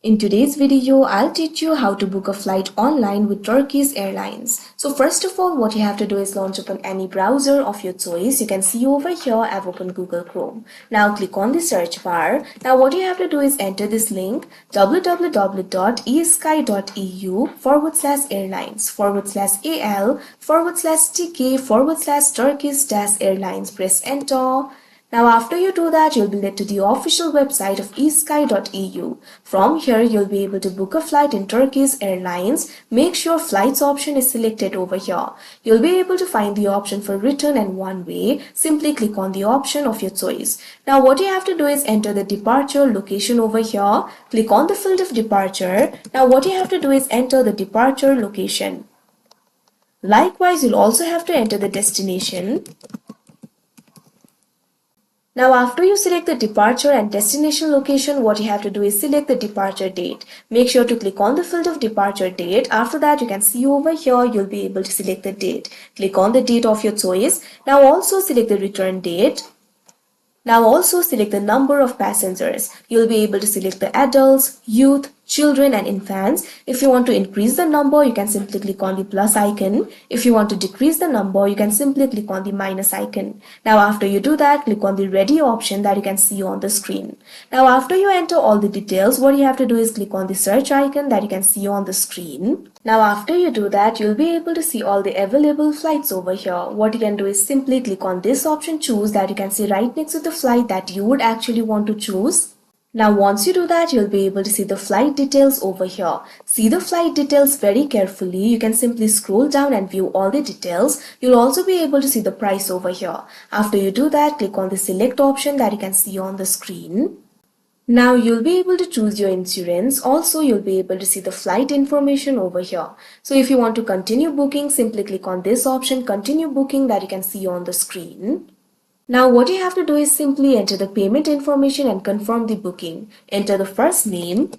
In today's video, I'll teach you how to book a flight online with Turkish Airlines. So first of all, what you have to do is launch open any browser of your choice. You can see over here, I've opened Google Chrome. Now click on the search bar. Now what you have to do is enter this link www.esky.eu/airlines/al/tk/Turkish-Airlines. Press enter. Now after you do that, you'll be led to the official website of esky.eu. From here, you'll be able to book a flight in Turkish Airlines. Make sure flights option is selected over here. You'll be able to find the option for return and one way. Simply click on the option of your choice. Now what you have to do is enter the departure location over here. Click on the field of departure. Now what you have to do is enter the departure location. Likewise, you'll also have to enter the destination. Now after you select the departure and destination location, what you have to do is select the departure date. Make sure to click on the field of departure date. After that, you can see over here, you'll be able to select the date. Click on the date of your choice. Now also select the return date. Now also select the number of passengers. You'll be able to select the adults, youth, children and infants. If you want to increase the number, you can simply click on the plus icon. If you want to decrease the number, you can simply click on the minus icon. Now after you do that, click on the ready option that you can see on the screen. Now after you enter all the details, what you have to do is click on the search icon that you can see on the screen. Now after you do that, you'll be able to see all the available flights over here. What you can do is simply click on this option, choose, that you can see right next to the flight that you would actually want to choose. Now once you do that, you'll be able to see the flight details over here. See the flight details very carefully. You can simply scroll down and view all the details. You'll also be able to see the price over here. After you do that, click on the select option that you can see on the screen. Now you'll be able to choose your insurance. Also, you'll be able to see the flight information over here. So if you want to continue booking, simply click on this option, continue booking, that you can see on the screen. Now what you have to do is simply enter the payment information and confirm the booking. Enter the first name.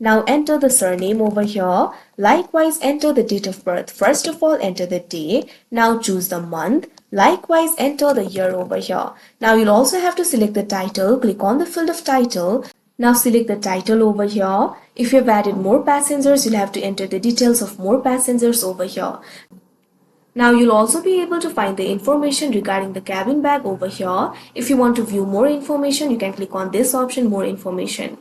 Now enter the surname over here. Likewise, enter the date of birth. First of all, enter the day. Now choose the month. Likewise, enter the year over here. Now you'll also have to select the title. Click on the field of title. Now select the title over here. If you've added more passengers, you'll have to enter the details of more passengers over here. Now you'll also be able to find the information regarding the cabin bag over here. If you want to view more information, you can click on this option, more information.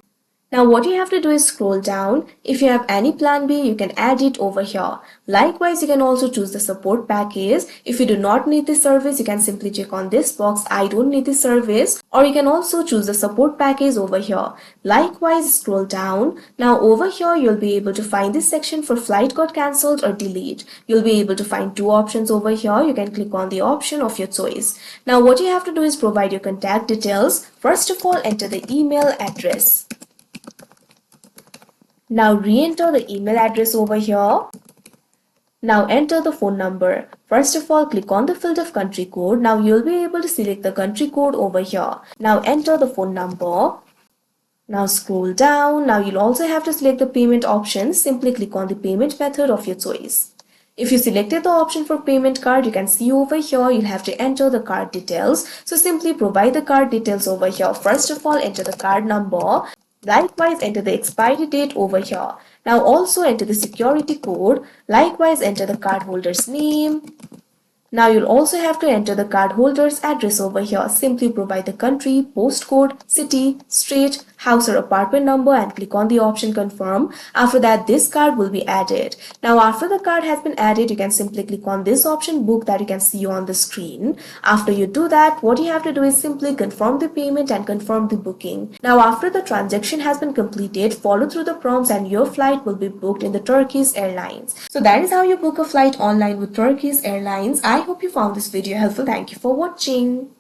Now what you have to do is scroll down. If you have any plan B, you can add it over here. Likewise, you can also choose the support package. If you do not need this service, you can simply check on this box, I don't need this service. Or you can also choose the support package over here. Likewise, scroll down. Now over here, you'll be able to find this section for flight got cancelled or delayed. You'll be able to find two options over here. You can click on the option of your choice. Now what you have to do is provide your contact details. First of all, enter the email address. Now re-enter the email address over here. Now enter the phone number. First of all, click on the field of country code. Now you'll be able to select the country code over here. Now enter the phone number. Now scroll down. Now you'll also have to select the payment option. Simply click on the payment method of your choice. If you selected the option for payment card, you can see over here, you'll have to enter the card details. So simply provide the card details over here. First of all, enter the card number. Likewise, enter the expiry date over here. Now also enter the security code. Likewise, enter the cardholder's name. Now you'll also have to enter the cardholder's address over here. Simply provide the country, postcode, city, street, house or apartment number and click on the option confirm. After that, this card will be added. Now after the card has been added, you can simply click on this option book that you can see on the screen. After you do that, what you have to do is simply confirm the payment and confirm the booking. Now after the transaction has been completed, follow through the prompts and your flight will be booked in the Turkish Airlines. So that is how you book a flight online with Turkish Airlines. I hope you found this video helpful. Thank you for watching.